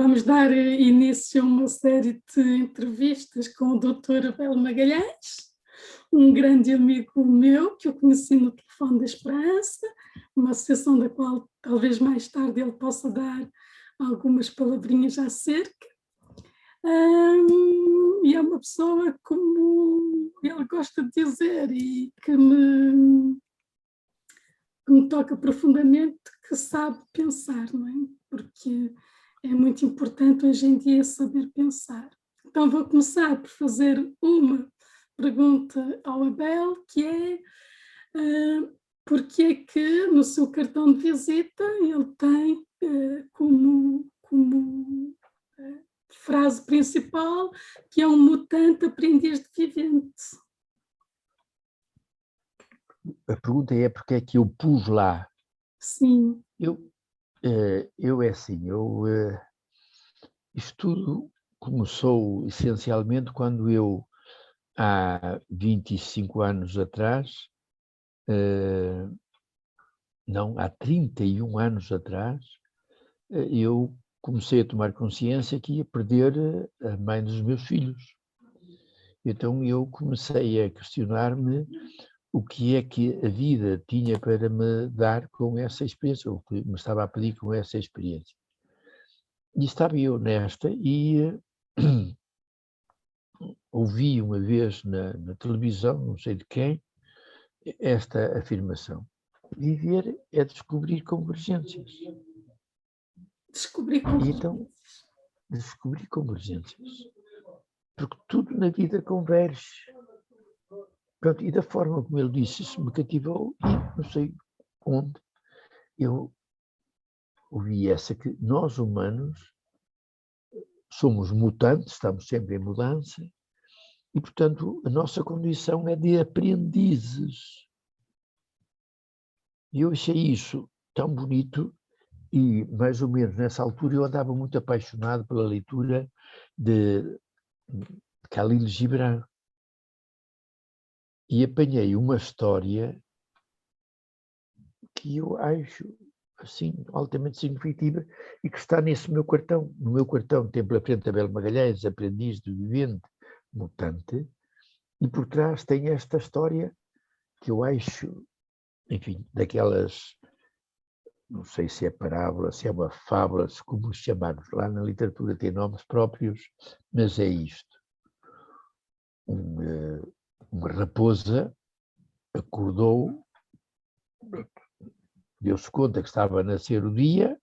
vamos dar início a uma série de entrevistas com o Dr. Abel Magalhães, um grande amigo meu que eu conheci no Telefone da Esperança, uma associação da qual talvez mais tarde ele possa dar algumas palavrinhas acerca. E é uma pessoa, como ele gosta de dizer, e que me toca profundamente, que sabe pensar, não é? Porque é muito importante hoje em dia saber pensar. Então vou começar por fazer uma pergunta ao Abel, que é porque é que no seu cartão de visita ele tem como frase principal que é um mutante aprendiz de vivente. A pergunta é porque é que eu pus lá? Sim. Isto tudo começou essencialmente quando eu, há 25 anos atrás, há 31 anos atrás, eu comecei a tomar consciência que ia perder a mãe dos meus filhos. Então eu comecei a questionar-me o que é que a vida tinha para me dar com essa experiência, o que me estava a pedir com essa experiência. E estava eu nesta e ouvi uma vez na televisão, não sei de quem, esta afirmação: viver é descobrir convergências. Descobrir convergências. E então, descobrir convergências. Porque tudo na vida converge. Pronto, e da forma como ele disse, isso me cativou e não sei onde eu ouvi essa, que nós humanos somos mutantes, estamos sempre em mudança e, portanto, a nossa condição é de aprendizes. E eu achei isso tão bonito e, mais ou menos, nessa altura eu andava muito apaixonado pela leitura de Khalil Gibran. E apanhei uma história que eu acho assim altamente significativa e que está nesse meu cartão. No meu cartão tem pela frente Abel Magalhães, aprendiz de vivente, mutante, e por trás tem esta história que eu acho, enfim, daquelas, não sei se é parábola, se é uma fábula, como chamarmos, lá na literatura tem nomes próprios, mas é isto. Uma raposa acordou, deu-se conta que estava a nascer o dia,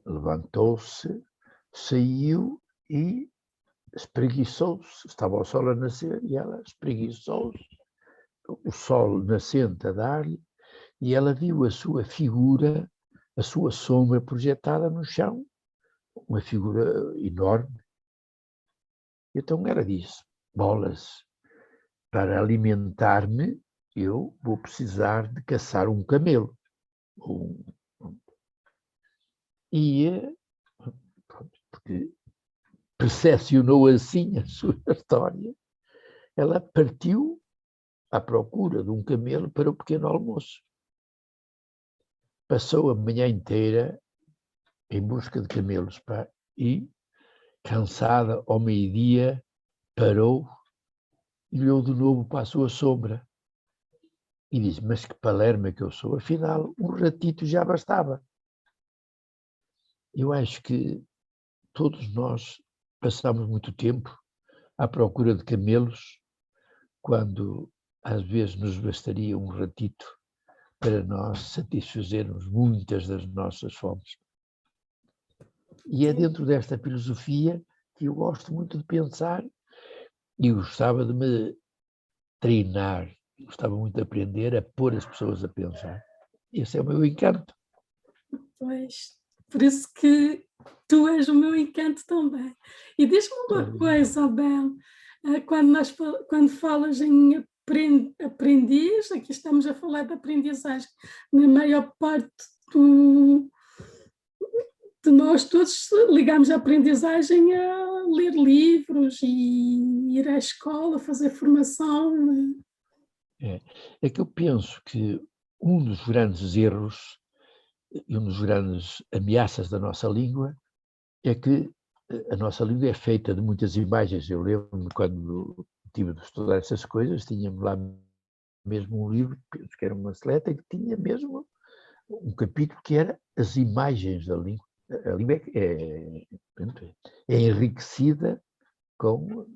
levantou-se, saiu e espreguiçou-se. Estava o sol a nascer e ela espreguiçou-se, o sol nascente a dar-lhe, e ela viu a sua figura, a sua sombra projetada no chão, uma figura enorme. Então ela disse: bolas, para alimentar-me eu vou precisar de caçar um camelo. E, porque percepcionou assim a sua história, ela partiu à procura de um camelo para o pequeno almoço. Passou a manhã inteira em busca de camelos, e, cansada, ao meio-dia, parou e olhou de novo para a sua sombra e disse: mas que palerma que eu sou, afinal, um ratito já bastava. Eu acho que todos nós passamos muito tempo à procura de camelos, quando às vezes nos bastaria um ratito para nós satisfazermos muitas das nossas fomes. E é dentro desta filosofia que eu gosto muito de pensar e gostava de me treinar, gostava muito de aprender a pôr as pessoas a pensar. Esse é o meu encanto. Pois, por isso que tu és o meu encanto também. E diz-me uma coisa, Abel, quando falas em aprendiz, aqui estamos a falar de aprendizagem, na maior parte de nós todos ligamos a aprendizagem a ler livros e ir à escola, fazer formação. É que eu penso que um dos grandes erros e um dos grandes ameaças da nossa língua é que a nossa língua é feita de muitas imagens. Eu lembro-me quando tive de estudar essas coisas, tínhamos lá mesmo um livro, penso que era uma seleta, que tinha mesmo um capítulo que era as imagens da língua. A língua é enriquecida com,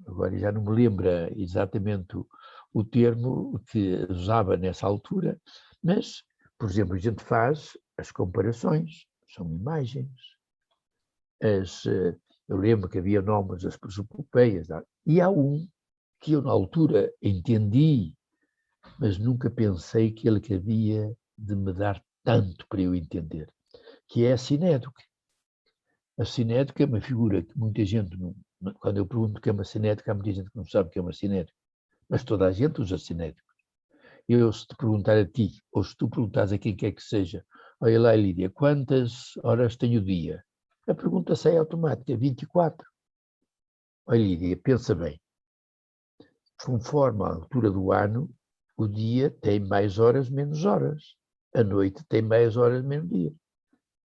agora já não me lembro exatamente o termo que usava nessa altura, mas, por exemplo, a gente faz as comparações, são imagens. Eu lembro que havia nomes das prosopopeias, e há um que eu na altura entendi, mas nunca pensei que ele havia de me dar tanto para eu entender, que é a sinédoque. A sinédoque é uma figura que muita gente, quando eu pergunto o que é uma sinédoque, há muita gente que não sabe o que é uma sinédoque, mas toda a gente usa sinédoque. Eu, se te perguntar a ti, ou se tu perguntares a quem quer que seja, olha lá, Lídia, quantas horas tem o dia? A pergunta sai automática, 24. Olha, Lídia, pensa bem. Conforme a altura do ano, o dia tem mais horas, menos horas. A noite tem mais horas, menos dias.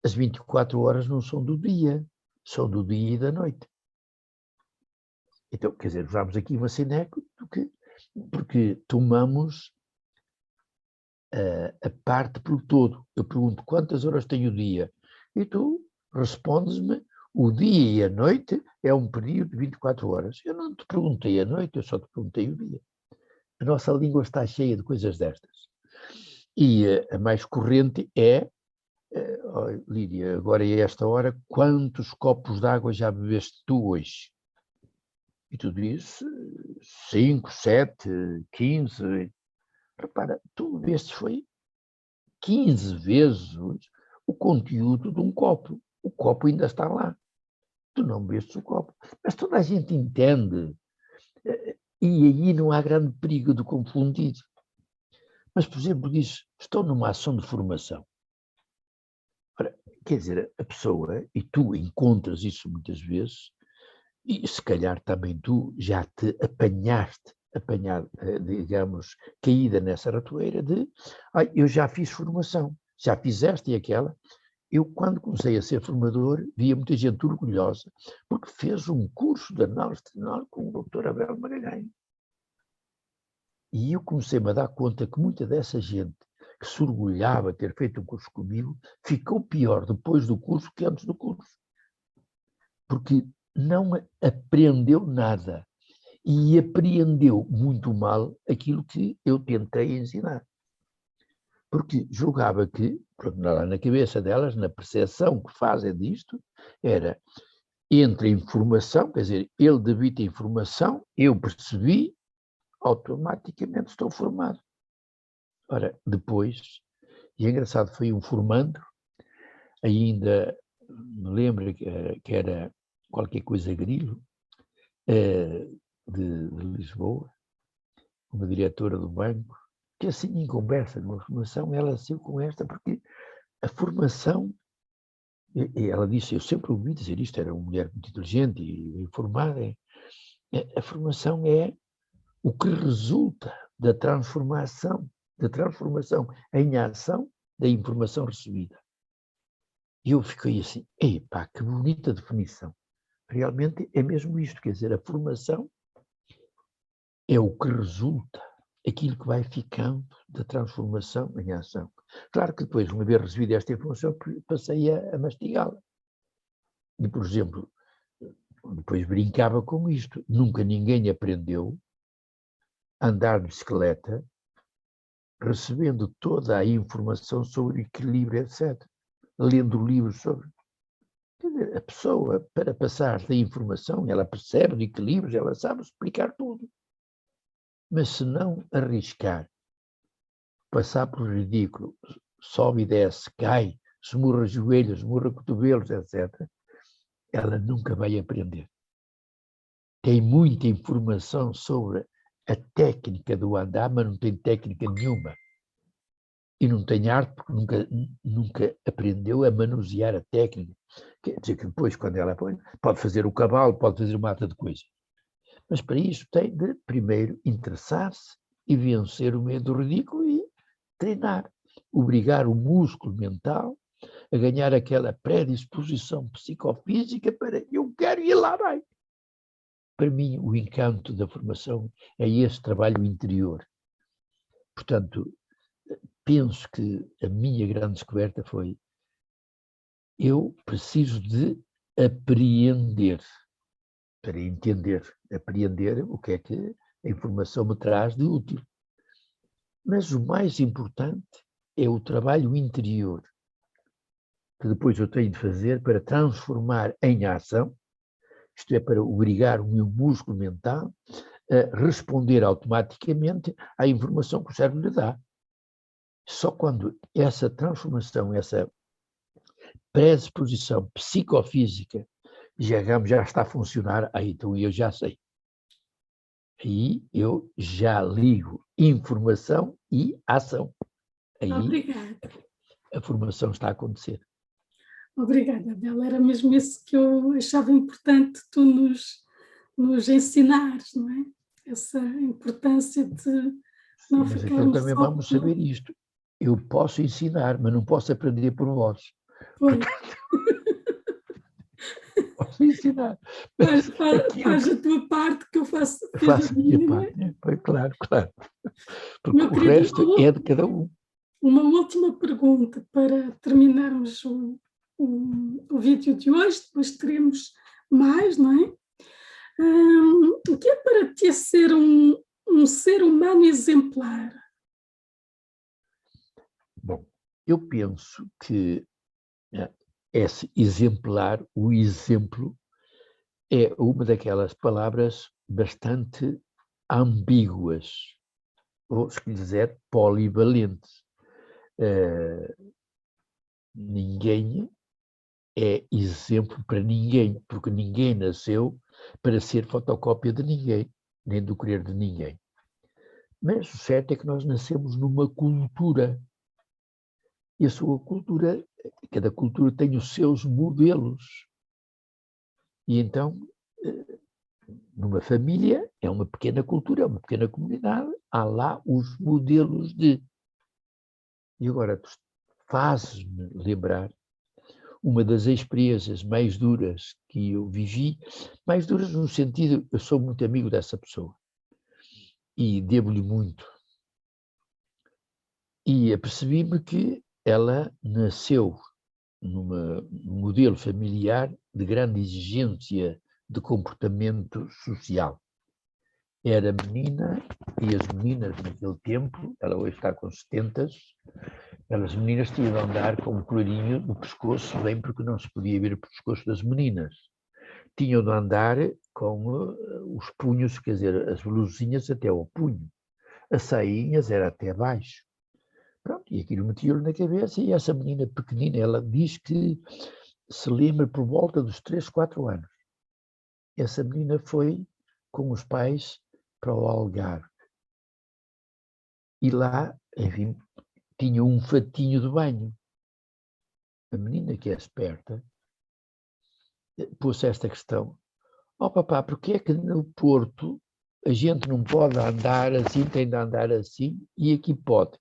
As 24 horas não são do dia, são do dia e da noite. Então, quer dizer, usamos aqui uma sinédoque porque tomamos a parte pelo todo. Eu pergunto quantas horas tem o dia e tu respondes-me o dia e a noite é um período de 24 horas. Eu não te perguntei a noite, eu só te perguntei o dia. A nossa língua está cheia de coisas destas. E a mais corrente é, Lídia, agora é esta hora, quantos copos de água já bebeste tu hoje? E tu dizes 5, 7, 15. Repara, tu bebeste foi 15 vezes o conteúdo de um copo. O copo ainda está lá. Tu não bebeste o copo. Mas toda a gente entende. E aí não há grande perigo de confundir. Mas, por exemplo, diz, estou numa ação de formação. Ora, quer dizer, a pessoa, e tu encontras isso muitas vezes, e se calhar também tu já te digamos, caída nessa ratoeira de, eu já fiz formação, já fiz esta e aquela. Eu, quando comecei a ser formador, via muita gente orgulhosa, porque fez um curso de análise tenor com o Dr. Abel Magalhães. E eu comecei-me a dar conta que muita dessa gente que se orgulhava de ter feito um curso comigo, ficou pior depois do curso que antes do curso. Porque não aprendeu nada e apreendeu muito mal aquilo que eu tentei ensinar. Porque julgava que, lá na cabeça delas, na percepção que fazem disto, era entre a informação, quer dizer, ele debita informação, eu percebi, automaticamente estou formado. Ora, depois, e é engraçado, foi um formando, ainda me lembro que era qualquer coisa Grilo, de Lisboa, uma diretora do banco, que assim em conversa, numa formação, ela saiu com esta, porque a formação, e ela disse, eu sempre ouvi dizer isto, era uma mulher muito inteligente e informada, a formação é o que resulta da transformação em ação da informação recebida. E eu fiquei assim, epá, que bonita definição. Realmente é mesmo isto, quer dizer, a formação é o que resulta, aquilo que vai ficando da transformação em ação. Claro que depois, uma vez recebida esta informação, passei a mastigá-la. E, por exemplo, depois brincava com isto. Nunca ninguém aprendeu a andar de bicicleta recebendo toda a informação sobre equilíbrio, etc. Lendo livros sobre... Quer dizer, a pessoa, para passar da informação, ela percebe de equilíbrios, ela sabe explicar tudo. Mas se não arriscar, passar por ridículo, sobe e desce, cai, esmurra joelhos, esmurra cotovelos, etc., ela nunca vai aprender. Tem muita informação sobre a técnica do andar, mas não tem técnica nenhuma. E não tem arte porque nunca aprendeu a manusear a técnica. Quer dizer que depois, quando ela pode fazer o cavalo, pode fazer uma ata de coisas. Mas para isso tem de, primeiro, interessar-se e vencer o medo do ridículo e treinar. Obrigar o músculo mental a ganhar aquela predisposição psicofísica para eu quero ir lá bem. Para mim, o encanto da formação é esse trabalho interior. Portanto, penso que a minha grande descoberta foi: eu preciso de apreender para entender, apreender o que é que a informação me traz de útil. Mas o mais importante é o trabalho interior, que depois eu tenho de fazer para transformar em ação, isto é, para obrigar o meu músculo mental a responder automaticamente à informação que o cérebro lhe dá. Só quando essa transformação, essa predisposição psicofísica já está a funcionar, aí então eu já sei. Aí eu já ligo informação e ação. Aí Obrigada. a formação está a acontecer. Obrigada, Bela. Era mesmo isso que eu achava importante tu nos ensinares, não é? Essa importância de não Mas então ficarmos também só vamos saber isto. Eu posso ensinar, mas não posso aprender por vós. Pois. Posso ensinar. Faz, Mas faz, aquilo faz que a tua parte que eu fiz a faço a minha minha, não é? parte, foi claro, claro. Porque Meu o querido, resto é de cada um. uma última pergunta para terminarmos o vídeo de hoje, depois teremos mais, não é? O que é para ti ser um ser humano exemplar? Bom, eu penso que esse exemplar, o exemplo, é uma daquelas palavras bastante ambíguas, ou, se quiser, polivalentes. Ninguém é exemplo para ninguém, porque ninguém nasceu para ser fotocópia de ninguém, nem do querer de ninguém. Mas o certo é que nós nascemos numa cultura. E a sua cultura, cada cultura tem os seus modelos. E então, numa família, é uma pequena cultura, é uma pequena comunidade, há lá os modelos de. E agora, tu fazes-me lembrar uma das experiências mais duras que eu vivi, mais duras no sentido, eu sou muito amigo dessa pessoa e devo-lhe muito. E apercebi-me que ela nasceu num modelo familiar de grande exigência de comportamento social. Era menina, e as meninas naquele tempo, ela hoje está com 70, as meninas tinham de andar com um colarinho no pescoço, bem porque não se podia ver o pescoço das meninas. Tinham de andar com os punhos, quer dizer, as blusinhas até ao punho. As sainhas era até baixo. Pronto, e aquilo metia-lhe na cabeça, e essa menina pequenina, ela diz que se lembra por volta dos 3, 4 anos. Essa menina foi com os pais para o Algarve. E lá, enfim, tinha um fatinho de banho. A menina, que é esperta, pôs esta questão: ó papá, porque é que no Porto a gente não pode andar assim, tem de andar assim, e aqui pode?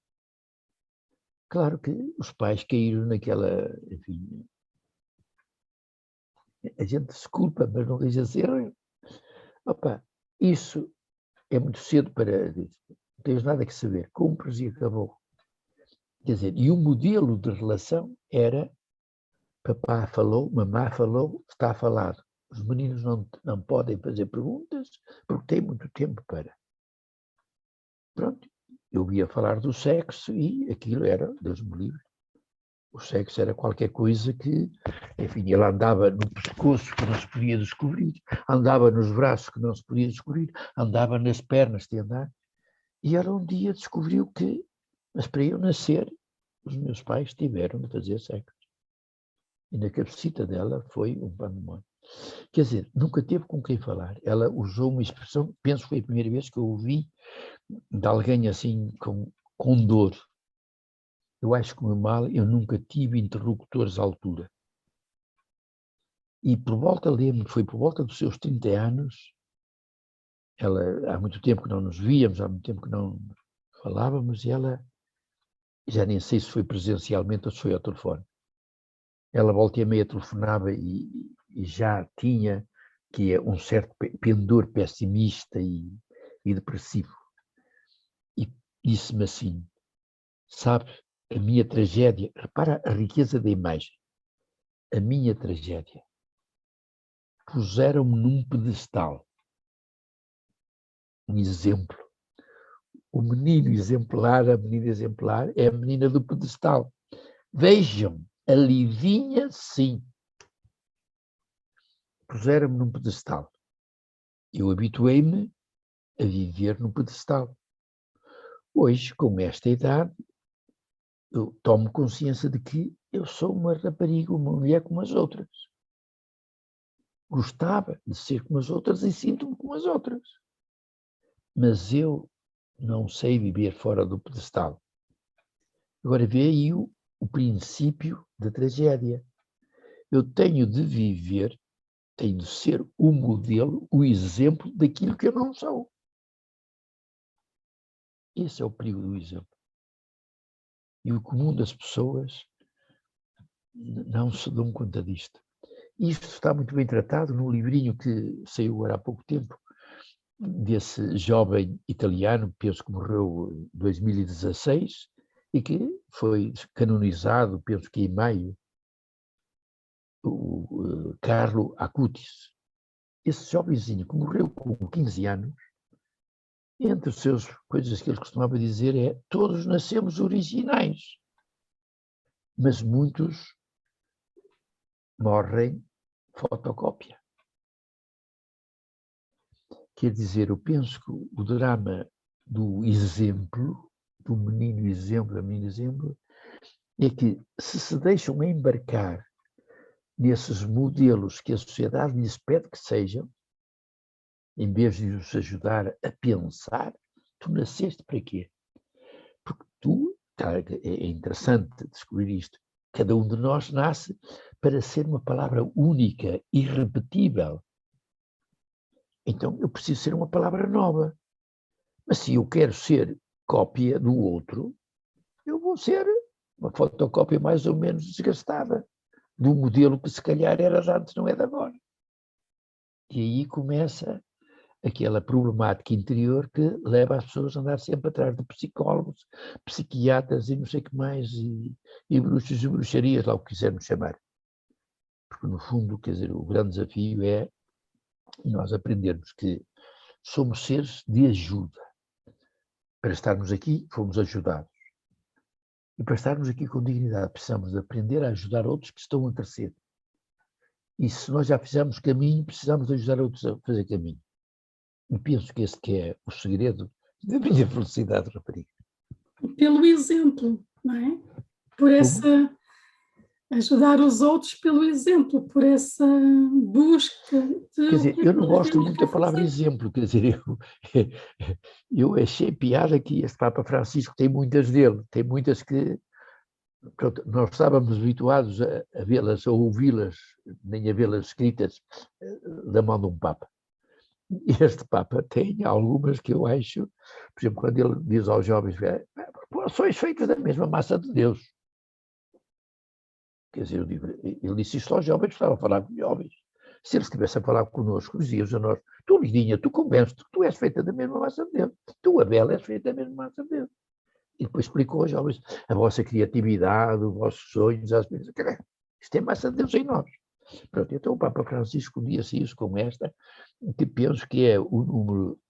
Claro que os pais caíram naquela, enfim, a gente desculpa, mas não diz assim: opa, isso é muito cedo para, não tens nada que saber, cumpres e acabou. Quer dizer, e o modelo de relação era: papá falou, mamá falou, está falado. Os meninos não podem fazer perguntas porque têm muito tempo para. Pronto, eu ia falar do sexo e aquilo era, Deus me livre, o sexo era qualquer coisa que, enfim, ele andava no pescoço que não se podia descobrir, andava nos braços que não se podia descobrir, andava nas pernas de andar. E ela um dia descobriu que, mas para eu nascer, os meus pais tiveram de fazer sexo. E na cabecita dela foi um pandemónio. Quer dizer, nunca teve com quem falar. Ela usou uma expressão, penso que foi a primeira vez que eu ouvi de alguém assim com dor. Eu acho que o meu mal, eu nunca tive interlocutores à altura. E por volta, lembro, foi por volta dos seus 30 anos, ela, há muito tempo que não nos víamos, há muito tempo que não falávamos, e ela, já nem sei se foi presencialmente ou se foi ao telefone, ela volta e meia telefonava e já tinha que é um certo pendor pessimista e depressivo. E disse-me assim, sabe, a minha tragédia, repara a riqueza da imagem, a minha tragédia, puseram-me num pedestal, um exemplo. O menino exemplar, a menina exemplar, é a menina do pedestal. Vejam, a Livinha, sim, puseram-me num pedestal. Eu habituei-me a viver no pedestal. Hoje, com esta idade, eu tomo consciência de que eu sou uma rapariga, uma mulher como as outras. Gostava de ser como as outras e sinto-me como as outras. Mas eu não sei viver fora do pedestal. Agora vê aí o princípio da tragédia. Eu tenho de viver, tenho de ser o modelo, o exemplo daquilo que eu não sou. Esse é o perigo do exemplo. E o comum das pessoas não se dão conta disto. Isto está muito bem tratado num livrinho que saiu agora há pouco tempo, desse jovem italiano, penso que morreu em 2016, e que foi canonizado, penso que em maio, o Carlo Acutis. Esse jovenzinho que morreu com 15 anos, entre as suas coisas que ele costumava dizer é: todos nascemos originais, mas muitos morrem fotocópia. Quer dizer, eu penso que o drama do exemplo, do menino exemplo, da menina exemplo, é que se deixam embarcar nesses modelos que a sociedade lhes pede que sejam, em vez de os ajudar a pensar, tu nasceste para quê? Porque tu, é interessante descobrir isto, cada um de nós nasce para ser uma palavra única, irrepetível. Então eu preciso ser uma palavra nova. Mas se eu quero ser cópia do outro, eu vou ser uma fotocópia mais ou menos desgastada do modelo que se calhar era de antes, não é de agora. E aí começa aquela problemática interior que leva as pessoas a andar sempre atrás de psicólogos, psiquiatras e não sei o que mais, e bruxos e bruxarias, lá o que quisermos chamar. Porque no fundo, quer dizer, o grande desafio é nós aprendermos que somos seres de ajuda. Para estarmos aqui, fomos ajudados. E para estarmos aqui com dignidade, precisamos de aprender a ajudar outros que estão a crescer. E se nós já fizemos caminho, precisamos de ajudar outros a fazer caminho. E penso que esse que é o segredo da minha felicidade, rapariga. Pelo exemplo, não é? Por essa... ajudar os outros pelo exemplo, por essa busca de... Quer dizer, eu não gosto muito da palavra exemplo, quer dizer, eu achei piada que este Papa Francisco tem muitas dele, tem muitas que pronto, nós estávamos habituados a vê-las, a ouvi-las, nem a vê-las escritas da mão de um Papa. E este Papa tem algumas que eu acho, por exemplo, quando ele diz aos jovens, sois feitos da mesma massa de Deus. Quer dizer, ele disse isto aos jovens, estava a falar com jovens. Se ele estivesse a falar connosco, dizia-nos a nós: tu, Lidinha, tu convences-te que tu és feita da mesma massa de Deus. Tu, Abel, és feita da mesma massa de Deus. E depois explicou aos jovens a vossa criatividade, os vossos sonhos, as coisas. Isto é massa de Deus em nós. Pronto, então o Papa Francisco disse isso com esta, que penso que é o número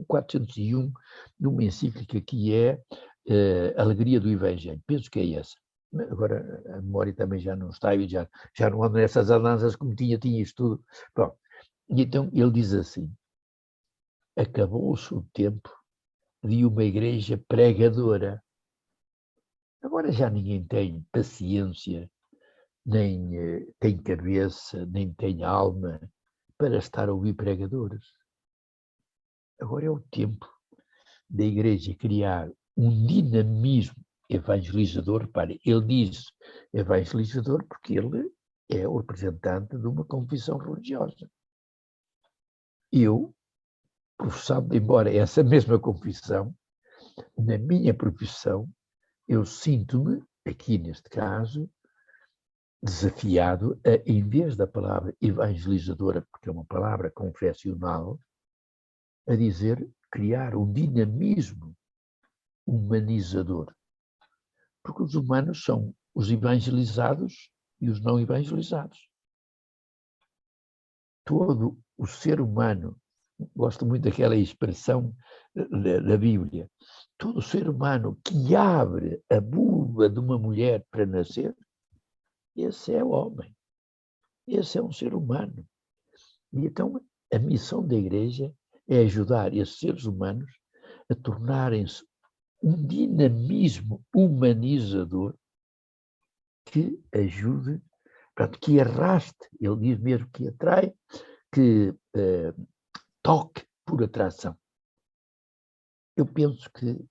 401 de uma encíclica que é Alegria do Evangelho. Penso que é essa. Agora a memória também já não está e já não ando nessas andanças como tinha isto tudo. Pronto. E então ele diz assim: acabou-se o tempo de uma igreja pregadora. Agora já ninguém tem paciência, nem tem cabeça, nem tem alma para estar a ouvir pregadores. Agora é o tempo da igreja criar um dinamismo evangelizador. Repare, ele diz evangelizador porque ele é o representante de uma confissão religiosa. Eu, professando, embora essa mesma confissão, na minha profissão, eu sinto-me, aqui neste caso, desafiado a, em vez da palavra evangelizadora, porque é uma palavra confessional, a dizer, criar um dinamismo humanizador. Porque os humanos são os evangelizados e os não evangelizados. Todo o ser humano, gosto muito daquela expressão da Bíblia, todo ser humano que abre a vulva de uma mulher para nascer, esse é o homem, esse é um ser humano. E então a missão da Igreja é ajudar esses seres humanos a tornarem-se um dinamismo humanizador que ajude, portanto, que arraste, ele diz mesmo que atrai, que toque por atração. Eu penso que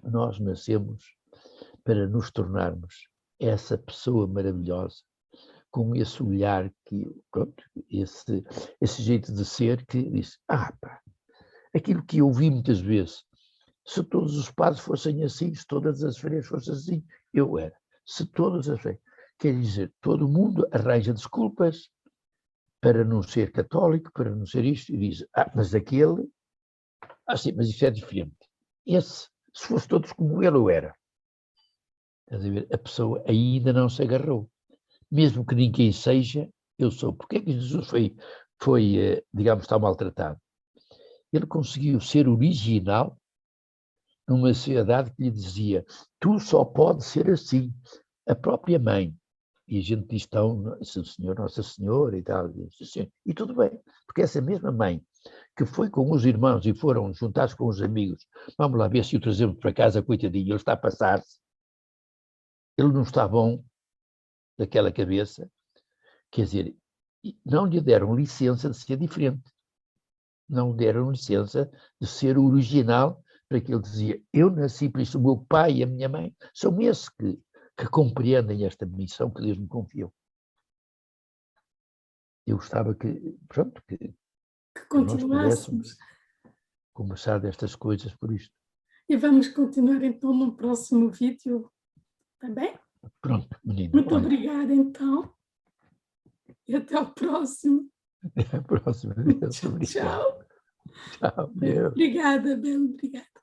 nós nascemos para nos tornarmos essa pessoa maravilhosa, com esse olhar, pronto, esse jeito de ser que diz, pá, aquilo que eu vi muitas vezes, se todos os padres fossem assim, se todas as freiras fossem assim, eu era. Se todas as freiras, quer dizer, todo mundo arranja desculpas para não ser católico, para não ser isto, e diz, mas aquele, sim, mas isso é diferente. Esse, se fosse todos como ele, eu era. Estás a ver? A pessoa ainda não se agarrou. Mesmo que ninguém seja, eu sou. Porque é que Jesus foi digamos, tão maltratado? Ele conseguiu ser original numa sociedade que lhe dizia, tu só podes ser assim. A própria mãe. E a gente diz, o Senhor, Nossa Senhora e tal. E tudo bem, porque essa mesma mãe que foi com os irmãos e foram juntados com os amigos, vamos lá ver se o trazemos para casa, coitadinho, ele está a passar-se. Ele não está bom daquela cabeça. Quer dizer, não lhe deram licença de ser diferente. Não deram licença de ser original, para que ele dizia, eu nasci por isso, o meu pai e a minha mãe são esses que compreendem esta missão que Deus me confiou. Eu gostava que, pronto, que nós pudéssemos conversar destas coisas por isto. E vamos continuar então no próximo vídeo, está bem? Pronto, menina. Muito obrigada então. E até ao próximo. Até a próxima. Tchau. Tchau, Deus. Obrigada, Bela. Obrigada.